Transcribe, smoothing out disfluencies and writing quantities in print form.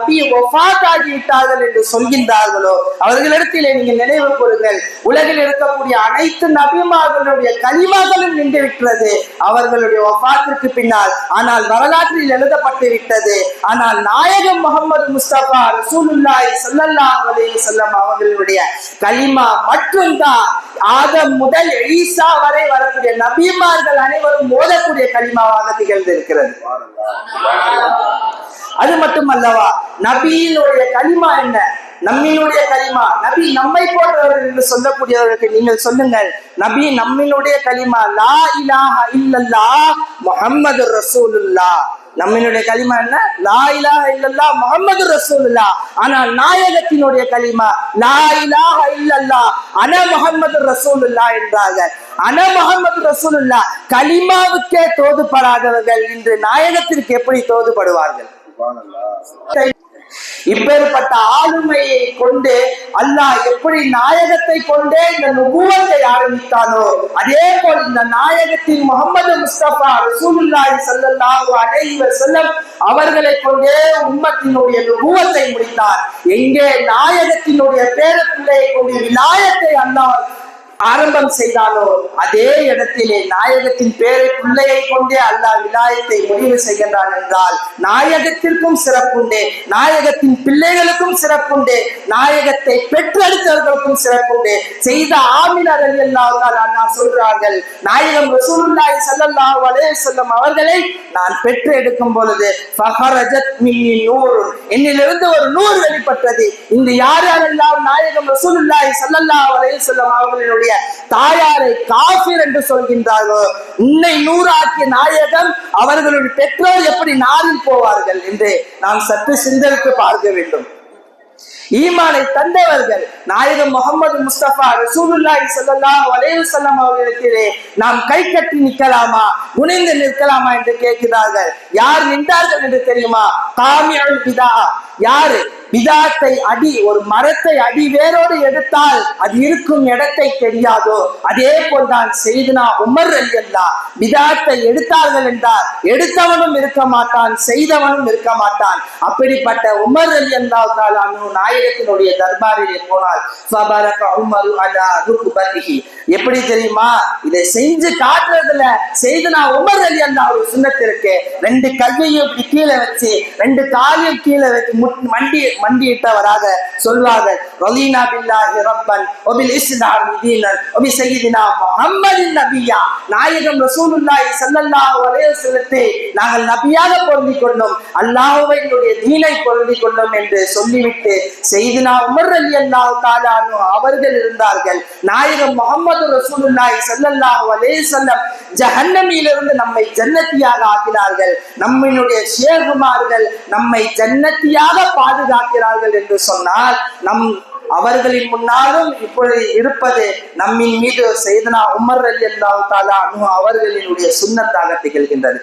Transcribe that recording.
நபி வஃபாத் ஆகிவிட்டார்கள் என்று சொல்கின்றார்களோ அவர்களிடத்திலே நீங்கள் நினைவு கூறுங்கள், உலகில் இருக்கக்கூடிய அனைத்து நபிமார்களுடைய கலிமாக்களும் நின்று விட்டது அவர்களுடைய வஃபாத்திற்கு பின்னால். ஆனால் வரலாற்றில் எழுதப்பட்டு விட்டது. ஆனால் நாயகம் முஹம்மது முஸ்தபா ரசூலுல்லாஹி ஸல்லல்லாஹு அலைஹி வஸல்லம் அவர்களுடைய கலிமா மட்டும்தான் ஆதம் முதல் ஈசா வரை வரக்கூடிய நபிமார்கள் அனைவரும் ஓதக்கூடிய கலிமாவாக திகழ்ந்திருக்கிறது. அது மட்டுமல்லவா, நபியினுடைய கலிமா என்ன? நம்மினுடைய கலிமா. நபி நம்மை போன்றவர்கள் என்று சொல்லக்கூடியவர்களுக்கு நீங்கள் சொல்லுங்கள், நபி நம்மினுடைய கலிமா லா இலாஹ இல்லல்லாஹ் முஹம்மது ரசூலுல்லாஹ். நம்மினுடைய கலிமா என்ன? லா இலாஹ இல்லல்லாஹ் முஹம்மது ரசூலுல்லாஹ். ஆனால் நாயகத்தினுடைய கலிமா லா இலாஹ இல்லல்லாஹ் அன முஹம்மது ரசூலுல்லாஹ் என்றார்கள். அன முஹம்மது ரசூலுல்லாஹ் கலிமாவுக்கே தோதுபடாதவர்கள் இன்று நாயகத்திற்கு எப்படி தோதுபடுவார்கள்? இப்பேற்பட்ட ஆளுமையை கொண்டு அல்லாஹ் எப்படி நாயகத்தை கொண்டே இந்த நுபுவத்தை ஆரம்பித்தானோ அதே போல் இந்த நாயகத்தின் முஹம்மது முஸ்தபா ரசூலுல்லாஹி ஸல்லல்லாஹு அலைஹி வஸல்லம் அவர்களை கொண்டே உம்மத்தினுடைய நுபுவத்தை முடித்தார். எங்கே நாயகத்தினுடைய பேரப்பிள்ளையை கொண்டு விலாயத்தை அல்லாஹ் ஆரம்பம் செய்தாலோ அதே இடத்திலே நாயகத்தின் பேரை பிள்ளையை கொண்டே அல்லாஹ் விலாயத்தை முடிவு செய்கின்றான் என்றால் நாயகத்திற்கும் சிறப்புண்டு, நாயகத்தின் பிள்ளைகளுக்கும் சிறப்புண்டு, நாயகத்தை பெற்றெடுத்தவர்களுக்கும் சிறப்புண்டு. செய்த ஆமினா ரலியல்லாஹு தஆலா அன்ஹா சொல்றார்கள், நாயகம் ரசூலுல்லாஹி ஸல்லல்லாஹு அலைஹி வஸல்லம் அவர்களை நான் பெற்று எடுக்கும் பொழுது ஃபஹரஜத் மின்னி நூர், என்னிலிருந்து ஒரு நூறு வெளிப்பட்டது. இந்த யாரெல்லாம் நாயகம் ரசூலுல்லாஹி ஸல்லல்லாஹு அலைஹி வஸல்லம் அவர்களுடைய தாயாரை காஃபிர் என்று சொல்கின்றார்களோ, உன்னை நூறாக்கிய நாயகம் அவர்களுடைய பெற்றோர் எப்படி நாரில் போவார்கள் என்று நாம் சற்று சிந்தனைக்கு பார்க்க வேண்டும். ஈமானை தந்தவர்கள் நாயகம் முஹம்மது முஸ்தபா ரசூலுல்லாஹி ஸல்லல்லாஹு அலைஹி வஸல்லம் அவர்களிடத்திலே நாம் கை கட்டி நிற்கலாமா, குனிந்து நிற்கலாமா என்று கேட்கிறார்கள். யார் நின்றார்கள் என்று தெரியுமா? காமியுல் பிதா. யாரு பிதாத்தை அடி, ஒரு மரத்தை அடி வேரோடு எடுத்தால் அது இருக்கும் இடத்தை தெரியாதோ அதே போல்தான் செய்தனா உமர் ரலியல்லாஹு பிதாத்தை எடுத்தார்கள் என்றால் எடுத்தவனும் இருக்க மாட்டான், செய்தவனும் இருக்க மாட்டான். அப்படிப்பட்ட உமர் ரலியல்லாஹு தஆலா அன்ஹு நாயகத்தினுடைய தர்பாரிலே போனால் ஃபபரக உமரு அலா ருக்பதிஹி. எப்படி தெரியுமா? இதை செஞ்சு காட்டுறதுல செய்தனா உமர் ரலியல்லாஹு ஒரு சுன்னத் இருக்கு. ரெண்டு கையையும் இப்படி கீழே வச்சு ரெண்டு காலையும் கீழே வச்சு மண்டியிட்டவராக சொல்வார்கள், ரலீனா பில்லாஹி ரப்பன் வபில் இஸ்லாம் தீனன் வபி சய்யிதினா முஹம்மதின் நபியா. நாயகம் ரசூலுல்லாஹி ஸல்லல்லாஹு அலைஹி வஸல்லத்தை நாங்கள் நபியாக பொருந்திக் கொண்டோம், அல்லாஹ்வினுடைய தீனை பொருந்திக் கொண்டோம் என்று சொல்லிவிட்டு செய்தினா உமர் ரலியல்லாஹு தஆலா அன்ஹு அவர்கள் இருந்தார்கள். நாயகம் முஹம்மது ரசூலுல்லாஹி ஸல்லல்லாஹு அலைஹி வஸல்லம் ஜஹன்னமிலிருந்து நம்மை ஜன்னத்தியாக ஆக்கினார்கள். நம்மளுடைய ஷேகுமார்கள் நம்மை ஜன்னத்தியாக பாதுகாக்கிறார்கள் என்று சொன்னால் அவர்களின் முன்னாலும் இப்பொழுது இருப்பது நம்மின் மீது செய்தனா உமர் ரலியல்லாஹு தஆலா அன்ஹு அவர்களினுடைய சுன்னத்தாக திகழ்கின்றது.